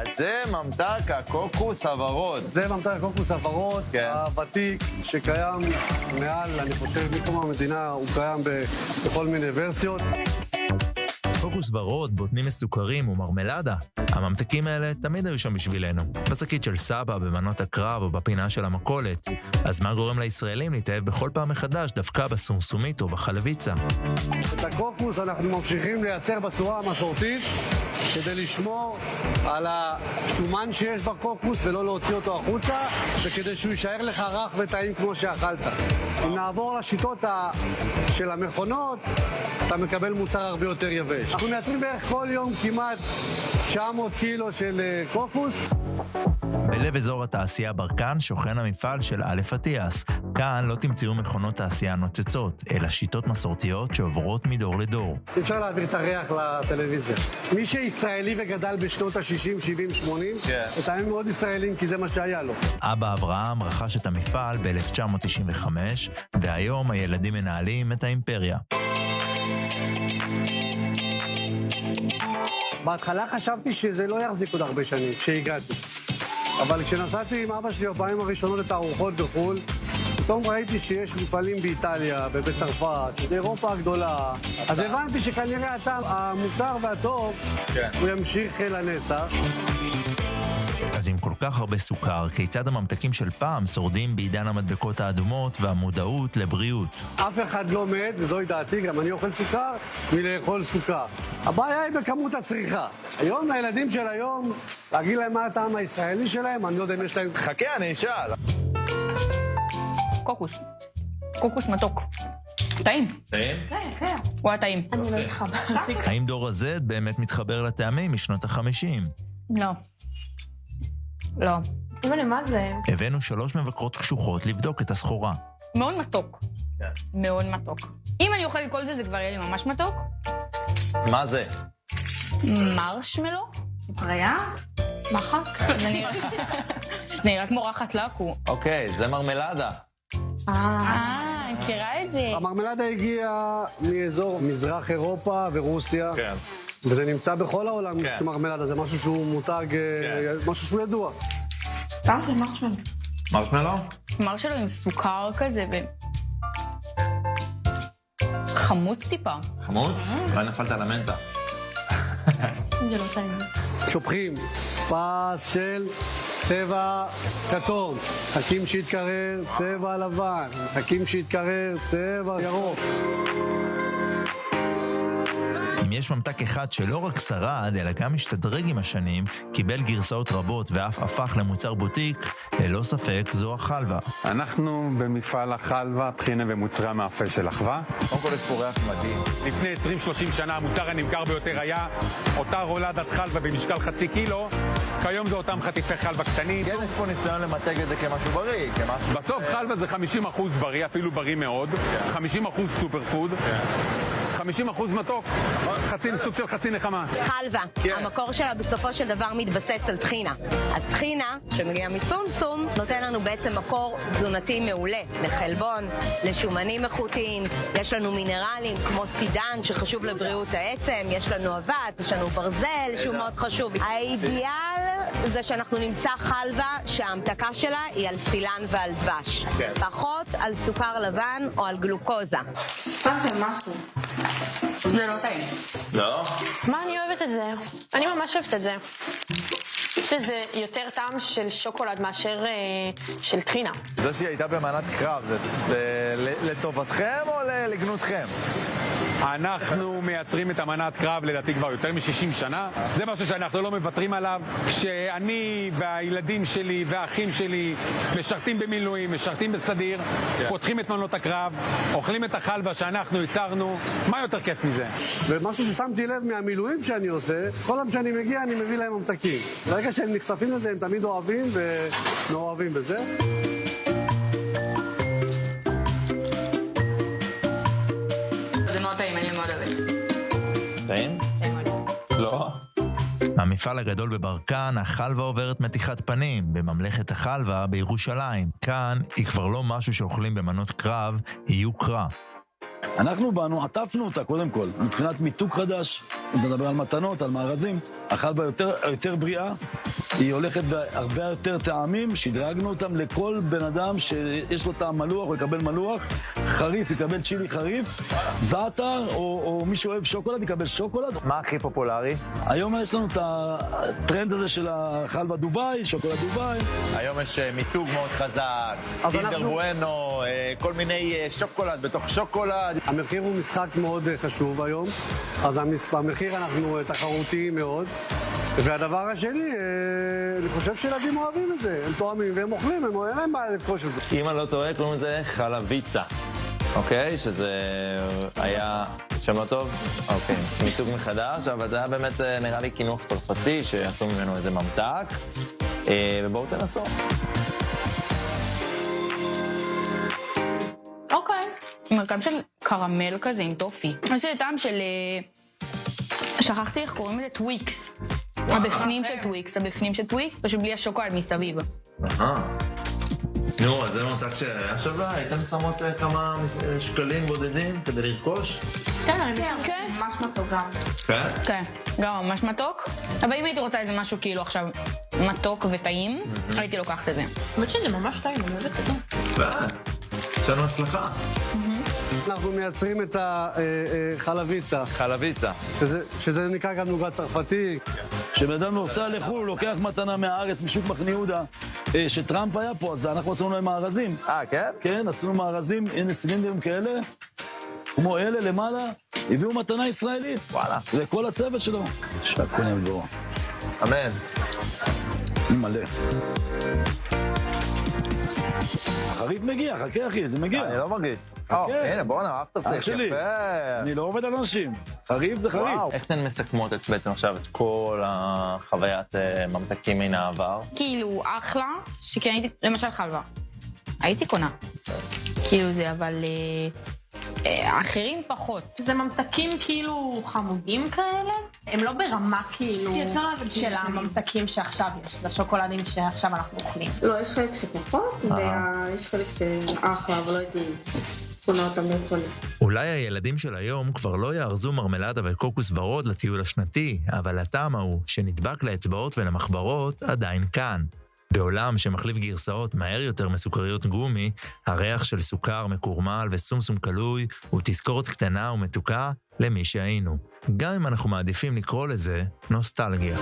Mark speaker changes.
Speaker 1: אז זה ממתק הקוקוס הוורוד.
Speaker 2: זה ממתק הקוקוס הוורוד, הוותיק, שקיים מעל, אני חושב, מקום המדינה, הוא קיים בכל מיני ורסיות.
Speaker 3: קוקוס ורוד, בוטנים מסוכרים ומרמלדה. הממתקים האלה תמיד היו שם בשבילנו. בשקית של סבא, במנות הקרב או בפינה של המכולת. אז מה גורם לישראלים להתאהב בכל פעם מחדש, דווקא בסומסומית או בחלביצה?
Speaker 2: את הקוקוס אנחנו ממשיכים לייצר בצורה המסורתית, כדי לשמור על השומן שיש בקוקוס ולא להוציא אותו החוצה, וכדי שהוא יישאר לך רך וטעים כמו שאכלת. אם נעבור לשיטות של המכונות, אתה מקבל מוצר הרבה יותר יבש. אנחנו מייצרים בערך כל יום כמעט 900 קילו של קוקוס.
Speaker 3: בלב אזור התעשייה ברקן שוכן המפעל של א' אטיאס. כאן לא תמצאו מכונות תעשייה נוצצות, אלא שיטות מסורתיות שעוברות מדור לדור.
Speaker 2: אפשר להעביר את הריח לטלוויזיה. מי שישראלי וגדל בשנות ה-60, 70, 80, טעמים מאוד ישראלים כי זה מה שהיה לו.
Speaker 3: אבא אברהם רכש את המפעל ב-1995, והיום הילדים מנהלים את האימפריה.
Speaker 2: בהתחלה חשבתי שזה לא יחזיק עוד הרבה שנים, כשהגעתי. אבל כשנסעתי עם אבא שלי בפעמים הראשונות לתערוכות בחו"ל, פתאום ראיתי שיש מפעלים באיטליה, בצרפת, שזה אירופה הגדולה. אז הבנתי שכנראה הטעם המותר והטוב, הוא ימשיך לנצח.
Speaker 3: אז עם כל כך הרבה סוכר, כיצד הממתקים של פעם שורדים בעידן המדבקות האדומות והמודעות לבריאות?
Speaker 2: אף אחד לא מת, וזוהי דעתי, גם אני אוכל סוכר מלאכול סוכר. הבעיה היא בכמות הצריכה. היום לילדים של היום, להגיד להם מה הטעם הישראלי שלהם, אני לא יודע אם יש להם...
Speaker 1: חכה, אני אשאל.
Speaker 4: קוקוס. קוקוס מתוק. טעים.
Speaker 1: טעים?
Speaker 4: כן. הוא הטעים.
Speaker 5: אני לא התחברתי.
Speaker 3: האם דור הזד באמת מתחבר לטעמים משנות ה-50?
Speaker 4: לא. לא.
Speaker 5: אימא'לה, מה זה?
Speaker 3: הבאנו 3 מבקרות קשוחות לבדוק את הסחורה.
Speaker 4: מאוד מתוק. מאוד מתוק. אם אני אוכלת כל זה, זה כבר יהיה לי ממש מתוק.
Speaker 1: מה זה?
Speaker 4: מרשמלו?
Speaker 5: פריה? מחק?
Speaker 4: זה נראה כמו רחת לקו.
Speaker 1: אוקיי, זה מרמלדה.
Speaker 4: מכירה את זה.
Speaker 2: המרמלדה הגיעה מאזור מזרח אירופה ורוסיה.
Speaker 1: כן.
Speaker 2: וזה נמצא בכל העולם כמרמלדה, זה משהו שהוא מותג, משהו שהוא ידוע.
Speaker 5: טעם של מרשמלו.
Speaker 1: מרשמלו?
Speaker 4: מרשמלו עם סוכר כזה חמוץ טיפה.
Speaker 1: חמוץ? אולי נפלת על המנטה.
Speaker 5: זה לא טעים.
Speaker 2: שופכים פס של צבע כתום, מחכים שיתקרר צבע לבן, מחכים שיתקרר צבע ירוק.
Speaker 3: אם יש ממתק אחד שלא רק שרד, אלא גם השתדרג עם השנים, קיבל גרסאות רבות ואף הפך למוצר בוטיק, ללא ספק זו החלבה.
Speaker 6: אנחנו במפעל החלבה, טחינה ומוצרי המאפה של אחווה.
Speaker 1: קודם כל יש פה ריח מדהים.
Speaker 6: לפני 20-30 שנה המוצר הנמכר ביותר היה אותה רולדת חלבה במשקל 0.5 קילו, כיום זה אותם חטיפי חלבה קטנים.
Speaker 1: כן, יש פה ניסיון למתג את זה כמשהו בריא, כמשהו...
Speaker 6: בסוף חלבה זה 50% בריא, אפילו בריא מאוד, 50% סופר פוד. 50% מתוק, סוג של חצי נחמה.
Speaker 7: חלבה, המקור שלה בסופו של דבר מתבסס על טחינה. אז טחינה, שמגיעה מסומסום, נותן לנו בעצם מקור תזונתי מעולה, לחלבון, לשומנים איכותיים, יש לנו מינרלים כמו סידן שחשוב לבריאות העצם, יש לנו אבץ, יש לנו ברזל שהוא מאוד חשוב. האידיאל זה שאנחנו נמצא חלבה שההמתקה שלה היא על סילן ועל דבש, פחות על סוכר לבן או על גלוקוזה.
Speaker 5: טעם של משהו.
Speaker 4: זה לא טעים.
Speaker 1: לא?
Speaker 5: מה אני אוהבת את זה? אני ממש אוהבת את זה. שזה יותר טעם של שוקולד מאשר של טחינה.
Speaker 1: זה שהיא הייתה במנת קרב, זה לטובתכם או לגנותכם?
Speaker 6: אנחנו מייצרים את המנת קרב לדעתי כבר יותר מ-60 שנה. זה משהו שאנחנו לא מוותרים עליו. כשאני והילדים שלי והאחים שלי משרתים במילואים, משרתים בסדיר, פותחים את מנות הקרב, אוכלים את החלבה שאנחנו ייצרנו, מה יותר כיף מזה?
Speaker 2: ומשהו ששמתי לב מהמילואים שאני עושה, כל פעם שאני מגיע אני מביא להם ממתקים. ברגע שהם נחשפים לזה הם תמיד אוהבים ומאוהבים בזה.
Speaker 4: זה מאוד טעים, אני מאוד אוהבת.
Speaker 1: טעים?
Speaker 4: טעים מאוד.
Speaker 1: לא.
Speaker 3: המפעל הגדול בברקן, החלבה עוברת מתיחת פנים, בממלכת החלבה בירושלים. כאן היא כבר לא משהו שאוכלים במנות קרב, היא יוקרה.
Speaker 8: אנחנו באנו, עטפנו אותה קודם כל, מבחינת מיתוג חדש, אם נדבר על מתנות, על מארזים, החלבה יותר בריאה, היא הולכת בהרבה יותר טעמים, שדרגנו אותם לכל בן אדם שיש לו טעם מלוח, הוא יקבל מלוח, חריף, יקבל צ'ילי חריף, זעתר, או מי שאוהב שוקולד, יקבל שוקולד.
Speaker 1: מה הכי פופולרי?
Speaker 8: היום יש לנו את הטרנד הזה של החלבה דובאי, שוקולד דובאי.
Speaker 1: היום יש מיתוג מאוד חזק, קינדר בואנו, כל מיני שוקולד בתוך שוקולד.
Speaker 2: המחיר הוא משחק מאוד חשוב היום, אז המחיר אנחנו תחרותיים מאוד. והדבר השני, אני חושב שילדים אוהבים את זה, הם תואמים והם אוכלים, הם אין להם בעיה לפגוש את זה.
Speaker 3: אם אני לא טועה, קוראים לזה חלביצה, אוקיי? שזה היה שם לא טוב? אוקיי, מיתוג מחדש, אבל זה היה באמת נראה לי קינוח צרפתי, שעשו ממנו איזה ממתק, ובואו תנסו.
Speaker 4: אוקיי. מרכב של קרמל כזה עם טופי. יש לי טעם של... שכחתי איך קוראים לזה טוויקס. הבפנים של טוויקס, פשוט בלי השוקולד מסביב.
Speaker 3: נו, אז זה מושג שהיה שווה? הייתם שמות כמה שקלים בודדים כדי לרכוש?
Speaker 4: כן, ממש מתוק גם.
Speaker 3: כן? כן,
Speaker 4: גם ממש מתוק. אבל אם הייתי רוצה איזה משהו כאילו עכשיו מתוק וטעים, הייתי לוקחת את זה.
Speaker 5: האמת שזה ממש טעים, אני אוהבת את זה.
Speaker 3: יש לנו הצלחה.
Speaker 2: אנחנו מייצרים את החלביצה.
Speaker 1: חלביצה.
Speaker 2: שזה נקרא גם נוגת צרפתי.
Speaker 8: כשבן אדם נוסע לחו"ל, הוא לוקח מתנה מהארץ, משוק מחנה יהודה, שטראמפ היה פה, אז אנחנו עשינו להם מארזים.
Speaker 1: כן?
Speaker 8: כן, עשינו מארזים, הנה צילינדרים כאלה, כמו אלה למעלה, הביאו מתנה ישראלית.
Speaker 1: וואלה.
Speaker 8: לכל הצוות שלו. שקונים בו.
Speaker 1: אמן.
Speaker 8: מלא. החריף מגיע, חכה אחי, זה מגיע.
Speaker 1: אני לא מרגיש. הנה, בואו נאהב את זה,
Speaker 8: שלי. אני לא עובד על אנשים. חריף זה חריף.
Speaker 3: איך אתן מסכמות בעצם עכשיו את כל החוויית ממתקים מן העבר?
Speaker 4: כאילו, אחלה, שכן הייתי, למשל חלבה. הייתי קונה. כאילו זה, אבל... האחרים פחות.
Speaker 5: זה ממתקים כאילו חמודים כאלה? הם לא ברמה כאילו של הממתקים שעכשיו יש, לשוקולדים שעכשיו אנחנו אוכלים.
Speaker 9: לא, יש חלק שפחות, ויש חלק שאחלה, אבל לא הייתי קונה אותם ברצוני.
Speaker 3: אולי הילדים של היום כבר לא יארזו מרמלדה וקוקוס ורוד לטיול השנתי, אבל הטעם ההוא שנדבק לאצבעות ולמחברות עדיין כאן. בעולם שמחליף גרסאות מהר יותר מסוכריות גומי, הריח של סוכר מקורמל וסומסום קלוי הוא תזכורת קטנה ומתוקה למי שהיינו. גם אם אנחנו מעדיפים לקרוא לזה נוסטלגיה.